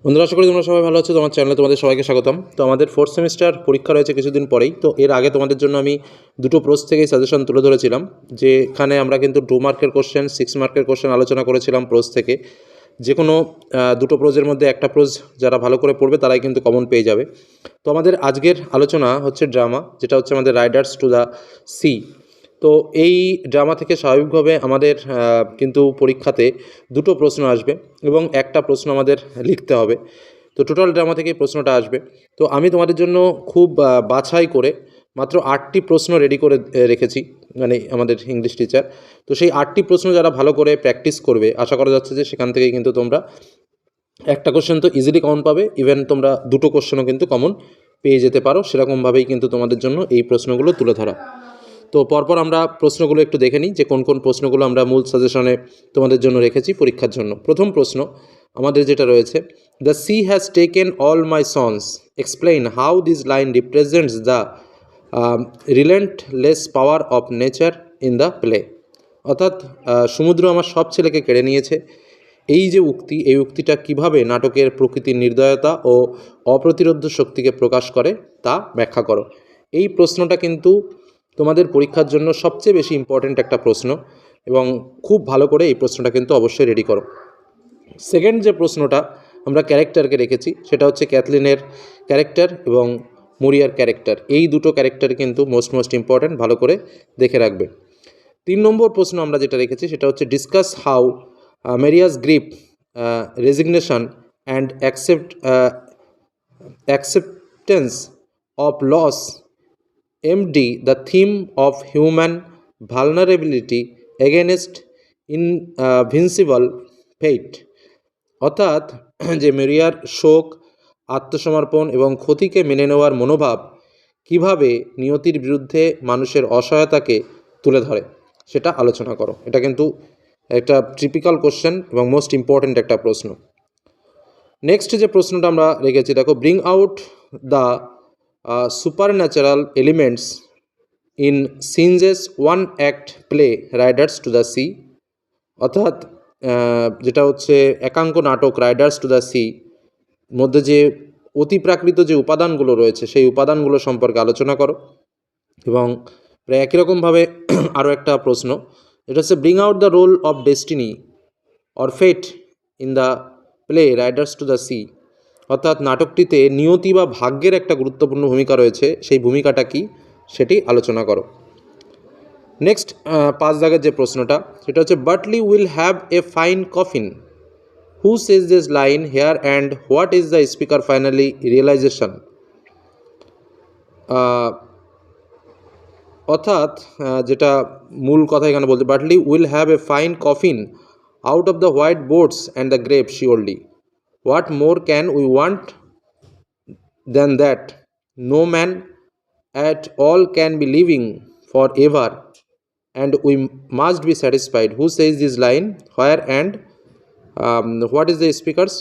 বন্ধুরা, আশা করি তোমরা সবাই ভালো আছো। তোমার চ্যানেলে তোমাদের সবাইকে স্বাগতম। তো আমাদের ফোর্থ সেমিস্টার পরীক্ষা রয়েছে কিছুদিন পরেই। তো এর আগে তোমাদের জন্য আমি দুটো প্রোজ থেকেই সাজেশন তুলে ধরেছিলাম, যেখানে আমরা কিন্তু 2 মার্কের কোশ্চেন, 6 মার্কের কোশ্চেন আলোচনা করেছিলাম প্রোজ থেকে। যে কোনো দুটো প্রোজের মধ্যে একটা প্রোজ যারা ভালো করে পড়বে তারাই কিন্তু কমন পেয়ে যাবে। তো আমাদের আজকের আলোচনা হচ্ছে ড্রামা, যেটা হচ্ছে আমাদের রাইডার্স টু দ্য সি। তো এই ড্রামা থেকে স্বাভাবিকভাবে আমাদের কিন্তু পরীক্ষাতে দুটো প্রশ্ন আসবে এবং একটা প্রশ্ন আমাদের লিখতে হবে। তো টোটাল ড্রামা থেকে প্রশ্নটা আসবে। তো আমি তোমাদের জন্য খুব বাছাই করে মাত্র 8টি প্রশ্ন রেডি করে রেখেছি, মানে আমাদের ইংলিশ টিচার। তো সেই 8টি প্রশ্ন যারা ভালো করে প্র্যাকটিস করবে, আশা করা যাচ্ছে যে সেখান থেকেই কিন্তু তোমরা একটা কোশ্চেন তো ইজিলি কমন পাবে, ইভেন তোমরা দুটো কোশ্চেনও কিন্তু কমন পেয়ে যেতে পারো। সেরকমভাবেই কিন্তু তোমাদের জন্য এই প্রশ্নগুলো তুলে ধরা। তো পরপর আমরা প্রশ্নগুলো একটু দেখে নিই যে কোন কোন প্রশ্নগুলো আমরা মূল সাজেশনে তোমাদের জন্য রেখেছি পরীক্ষার জন্য। প্রথম প্রশ্ন আমাদের যেটা রয়েছে, the she has taken all my sons, explain how this line represents the relentless power of nature in the play. অর্থাৎ সমুদ্র আমার সব ছেলেকে কেড়ে নিয়েছে, এই যে উক্তি, এই উক্তিটা কিভাবে নাটকের প্রকৃতির নির্দয়তা ও অপ্রতিরোধ্য শক্তিকে প্রকাশ করে তা ব্যাখ্যা করো। এই প্রশ্নটা কিন্তু তোমাদের পরীক্ষার জন্য সবচেয়ে বেশি ইম্পর্ট্যান্ট একটা প্রশ্ন, এবং খুব ভালো করে এই প্রশ্নটা কিন্তু অবশ্যই রেডি করো। সেকেন্ড যে প্রশ্নটা আমরা ক্যারেক্টারকে রেখেছি, সেটা হচ্ছে ক্যাথলিনের ক্যারেক্টার এবং মরিয়ার ক্যারেক্টার। এই দুটো ক্যারেক্টার কিন্তু মোস্ট ইম্পর্ট্যান্ট, ভালো করে দেখে রাখবে। 3 নম্বর প্রশ্ন আমরা যেটা রেখেছি সেটা হচ্ছে discuss how Maurya's grief, resignation and acceptance of loss embody the theme of human vulnerability against invincible fate. অর্থাৎ যে মেরিয়ার শোক, আত্মসমর্পণ এবং ক্ষতিকে মেনে নেওয়ার মনোভাব কিভাবে নিয়তির বিরুদ্ধে মানুষের অসহায়তাকে তুলে ধরে সেটা আলোচনা করো। এটা কিন্তু একটা টিপিক্যাল কোশ্চেন এবং মোস্ট ইম্পর্ট্যান্ট একটা প্রশ্ন। নেক্সট যে প্রশ্নটা আমরা রেখেছি, দেখো, bring out the supernatural elements in Synge's one act play Riders to the Sea. অর্থাৎ যেটা হচ্ছে একাঙ্ক নাটক রাইডার্স টু দ্য সি মধ্যে যে অতিপ্রাকৃত যে উপাদানগুলো রয়েছে সেই উপাদানগুলো সম্পর্কে আলোচনা করো। এবং প্রায় একই রকমভাবে আরও একটা প্রশ্ন, এটা হচ্ছে bring out the role of destiny or fate in the play Riders to the Sea. অর্থাৎ নাটকটিতে নিয়তি বা ভাগ্যের একটা গুরুত্বপূর্ণ ভূমিকা রয়েছে, সেই ভূমিকাটা কি সেটি আলোচনা করো। নেক্সট 5 দাগের যে প্রশ্নটা, সেটা হচ্ছে Bartley will have a fine coffin, who says this line here and what is the speaker finally realisation. অর্থাৎ যেটা মূল কথা এখানে বলতে, Bartley will have a fine coffin out of the white boards and the grave surely, what more can we want than that? No man at all can be living forever, and we must be satisfied. Who says this line? Where and what is the speaker's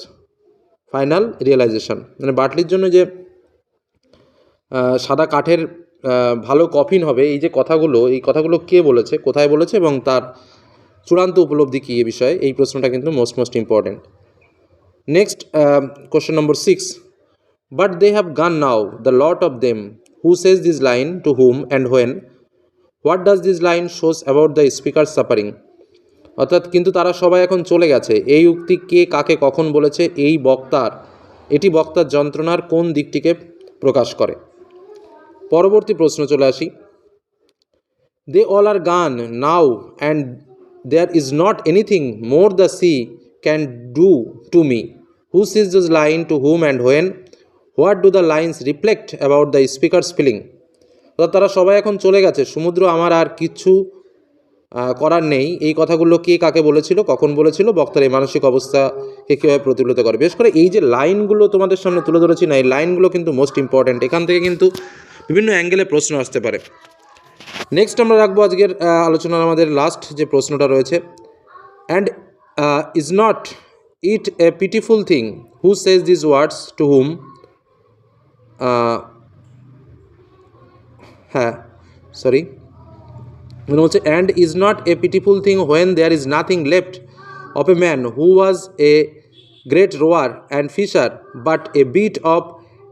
final realization? মানে বাটলির জন্য যে সাদা কাঠের ভালো coffin হবে, এই যে কথাগুলো, এই কথাগুলো কে বলেছে, কোথায় বলেছে এবং তার চূড়ান্ত উপলব্ধি কী, এ বিষয়ে এই প্রশ্নটা কিন্তু most important. Next question number 6, but they have gone now, the lot of them. Who says this line to whom and when? What does this line shows about the speaker's suffering? অর্থাৎ কিন্তু তারা সবাই এখন চলে গেছে, এই উক্তি কে কাকে কখন বলেছে, এটি বক্তার যন্ত্রণার কোন দিকটিকে প্রকাশ করে। পরবর্তী প্রশ্ন চলে আসি, they all are gone now and there is not anything more the sea can do to me. Who says this line to whom and when? What do the lines reflect about the speaker's feeling. অর্থাৎ তারা সবাই এখন চলে গেছে, সমুদ্র আমার আর কিছু করার নেই, এই কথাগুলো কে কাকে বলেছিল, কখন বলেছিল, বক্তার এই মানসিক অবস্থাকে কীভাবে প্রতিফলিত করে। বিশেষ করে এই যে লাইনগুলো তোমাদের সামনে তুলে ধরেছি না, এই লাইনগুলো কিন্তু মোস্ট ইম্পর্ট্যান্ট, এখান থেকে কিন্তু বিভিন্ন অ্যাঙ্গেলে প্রশ্ন আসতে পারে। নেক্সট আমরা রাখবো আজকের আলোচনার আমাদের লাস্ট যে প্রশ্নটা রয়েছে, and is not it a pitiful thing, who says this words to whom. মনে হচ্ছে and is not a pitiful thing when there is nothing left of a man who was a great rower and fisher, but a bit of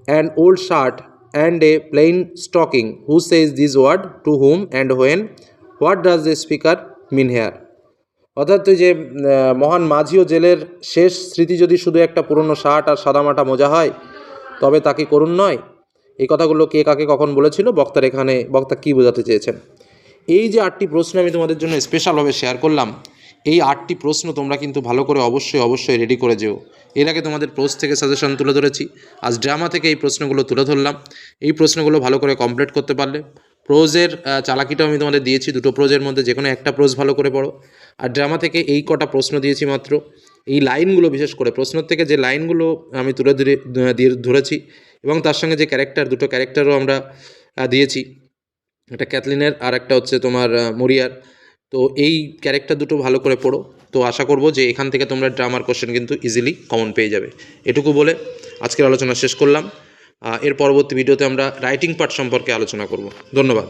an old shirt and a plain stocking. Who says this word, to whom, and when? What does the speaker mean here? অর্থাৎ তুই যে মহান মাঝি ও জেলের শেষ স্মৃতি যদি শুধু একটা পুরনো শার্ট আর সাদামাটা মোজা হয়, তবে তা কি করুণ নয়? এই কথাগুলো কে কাকে কখন বলেছিল, বক্তা কী বোঝাতে চেয়েছেন? এই যে 8টি প্রশ্ন আমি তোমাদের জন্য স্পেশালভাবে শেয়ার করলাম, এই 8টি প্রশ্ন তোমরা কিন্তু ভালো করে অবশ্যই রেডি করে যেও। এর আগে তোমাদের প্রোজ থেকে সাজেশন তুলে ধরেছি, আজ ড্রামা থেকে এই প্রশ্নগুলো তুলে ধরলাম। এই প্রশ্নগুলো ভালো করে কমপ্লিট করতে পারলে, প্রোজের চালাকিটাও আমি তোমাদের দিয়েছি, দুটো প্রোজের মধ্যে যে কোনো একটা প্রোজ ভালো করে পড়ো। আর ড্রামা থেকে এই কটা প্রশ্ন দিয়েছি মাত্র, এই লাইনগুলো বিশেষ করে প্রশ্ন থেকে যে লাইনগুলো আমি দিয়ে ধরেছি, এবং তার সঙ্গে যে দুটো ক্যারেক্টারও আমরা দিয়েছি, একটা ক্যাথলিনের আর একটা হচ্ছে তোমার মরিয়ার। তো এই ক্যারেক্টার দুটো ভালো করে পড়ো। তো আশা করব যে এখান থেকে তোমরা ড্রামার কোশ্চেন কিন্তু ইজিলি কমন পেয়ে যাবে। এটুকু বলে আজকের আলোচনা শেষ করলাম। এর পরবর্তী ভিডিওতে আমরা রাইটিং পার্ট সম্পর্কে আলোচনা করব। ধন্যবাদ।